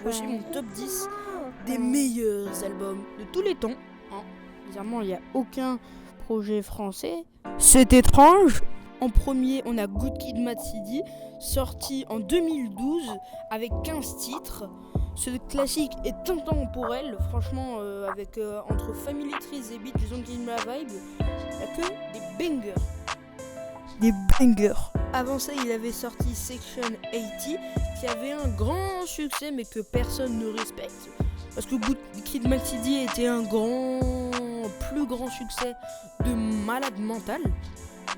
Voici mon top 10 des meilleurs albums de tous les temps. Bizarrement, il n'y a aucun projet français. C'est étrange. En premier, on a Good Kid, Mad City, sorti en 2012 avec 15 titres. Ce classique est intemporel. Franchement, avec entre Family Trees et Beat, les ont qui me la vibe. Il n'y a que des bangers. Des bangers. Avant ça, il avait sorti Section 80, qui avait un grand succès, mais que personne ne respecte. Parce que Good Kid, Mad City était un plus grand succès de malade mental.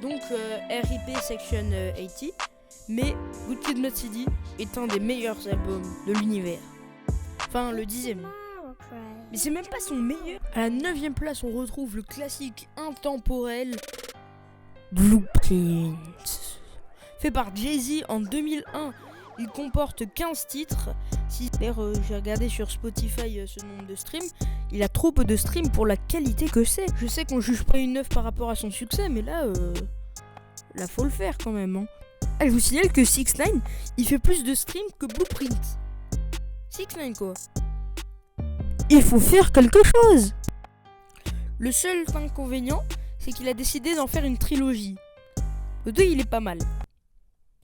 Donc RIP Section 80. Mais Good Kid, Mad City est un des meilleurs albums de l'univers. Enfin, le 10e. Mais c'est même pas son meilleur. À la 9e place, on retrouve le classique intemporel Blueprint. Fait par Jay-Z en 2001. Il comporte 15 titres. D'ailleurs, j'ai regardé sur Spotify ce nombre de streams. Il a trop peu de streams pour la qualité que c'est. Je sais qu'on juge pas une œuvre par rapport à son succès, mais là faut le faire quand même. Hein. Je vous signale que 6ix9ine, il fait plus de streams que Blueprint. 6ix9ine quoi. Il faut faire quelque chose. Le seul inconvénient, c'est qu'il a décidé d'en faire une trilogie. Le 2, il est pas mal.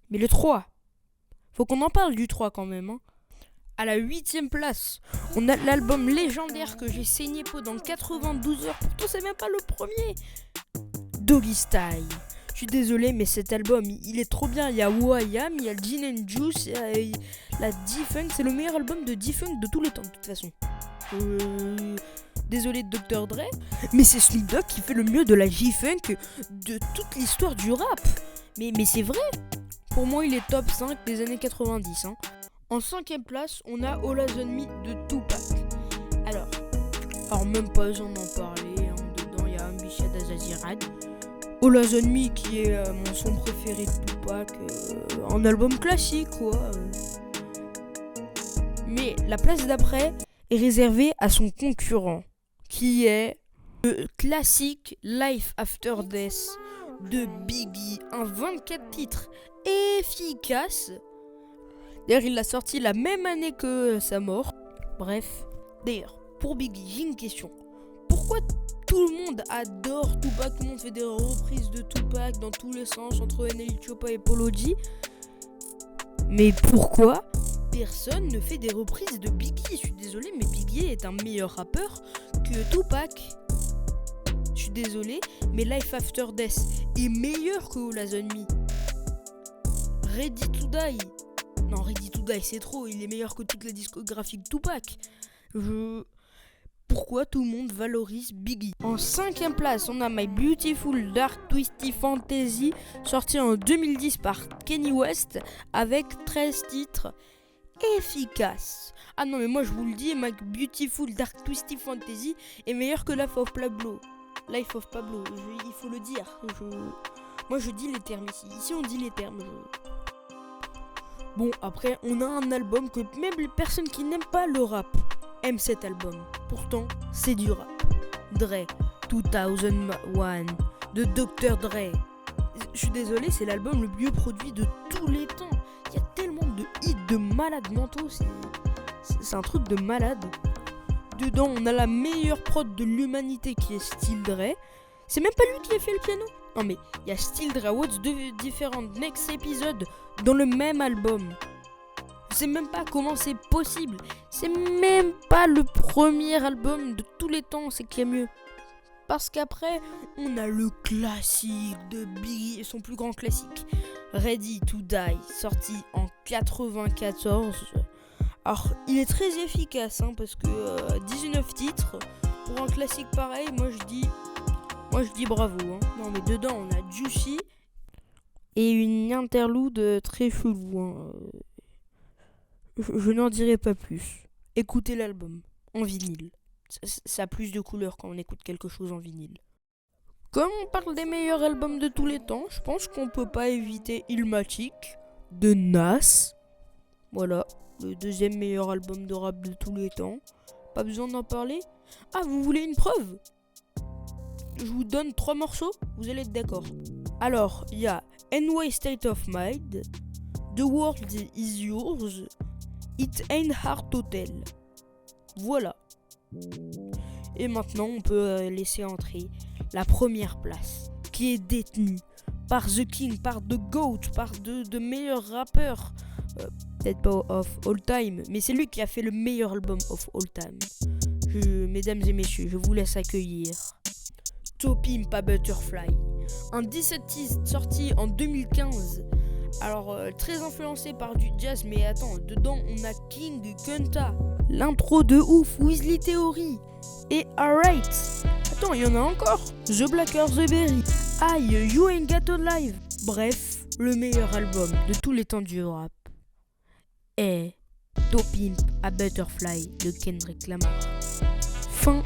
Mais le 3, faut qu'on en parle du 3 quand même. Hein. À la 8e place, on a l'album légendaire que j'ai saigné pendant 92 heures. Pourtant, c'est même pas le premier. Doggy Style. Je suis désolé, mais cet album, il est trop bien. Il y a Who.I.Am, il y a le Gin and Juice, il y a la D-Funk. C'est le meilleur album de D-Funk de tous les temps, de toute façon. Désolé de Dr. Dre, mais c'est Snoop Dogg qui fait le mieux de la J-Funk de toute l'histoire du rap. Mais c'est vrai. Pour moi, il est top 5 des années 90. Hein. En 5e place, on a All Eyez on Me de Tupac. Alors même pas besoin d'en parler. Hein. Dedans, il y a Ambition Azazirad. All Eyez on Me qui est mon son préféré de Tupac. Un album classique, quoi. Mais la place d'après est réservée à son concurrent, qui est le classique Life After Death de Biggie. Un 24 titres efficace. D'ailleurs, il l'a sorti la même année que sa mort. Bref. D'ailleurs, pour Biggie, j'ai une question. Pourquoi tout le monde adore Tupac? Tout le monde fait des reprises de Tupac dans tous les sens, entre NLE Choppa et Polo G. Mais pourquoi personne ne fait des reprises de Biggie? Je suis désolé, mais Biggie est un meilleur rappeur que Tupac. Je suis désolé, mais Life After Death est meilleur que All Eyez on Me. Ready to Die. Non, Ready to Die, c'est trop. Il est meilleur que toute la discographie de Tupac. Pourquoi tout le monde valorise Biggie? En 5e place, on a My Beautiful Dark Twisty Fantasy, sorti en 2010 par Kanye West, avec 13 titres efficaces. Ah non, mais moi je vous le dis, My Beautiful Dark Twisty Fantasy est meilleur que Life of Pablo. Il faut le dire. Moi je dis les termes ici. Ici on dit les termes. Bon, après, on a un album que même les personnes qui n'aiment pas le rap aiment cet album. Pourtant, c'est du rap. Dre, 2001, de Dr. Dre. Je suis désolé, c'est l'album le mieux produit de tous les temps. Il y a tellement de hits de malades mentaux, c'est un truc de malade. Dedans, on a la meilleure prod de l'humanité qui est Still Dre. C'est même pas lui qui a fait le piano. Non mais, il y a Still Dre What's deux différents next épisodes dans le même album. Je sais même pas comment c'est possible. C'est même pas le premier album de tous les temps, c'est qu'il y a mieux. Parce qu'après, on a le classique de Biggie, son plus grand classique. Ready to Die, sorti en 94. Alors, il est très efficace, hein, parce que 19 titres, pour un classique pareil, moi je dis bravo. Hein. Non mais dedans, on a Juicy et une interlude très chelou. Hein. Je n'en dirai pas plus. Écoutez l'album en vinyle. Ça a plus de couleurs quand on écoute quelque chose en vinyle. Comme on parle des meilleurs albums de tous les temps, je pense qu'on peut pas éviter Illmatic de Nas. Voilà, le deuxième meilleur album de rap de tous les temps. Pas besoin d'en parler. Ah, vous voulez une preuve? Je vous donne 3 morceaux, vous allez être d'accord. Alors, il y a NY State of Mind, The World Is Yours It Ain't Hard to Tell. Voilà. Et maintenant, on peut laisser entrer la première place, qui est détenue par The King, par The GOAT, par de meilleurs rappeurs. Peut-être pas of all time, mais c'est lui qui a fait le meilleur album of all time. Mesdames et messieurs, je vous laisse accueillir To Pimp a Butterfly. Un 17 titres sorti en 2015. Alors, très influencé par du jazz, mais attends, dedans on a King Kunta, l'intro de ouf, Weasley Theory, et Alright. Attends, il y en a encore. The Blacker, The Berry, Aïe, You Ain't Got a Live. Bref, le meilleur album de tous les temps du rap est To Pimp a Butterfly de Kendrick Lamar. Fin.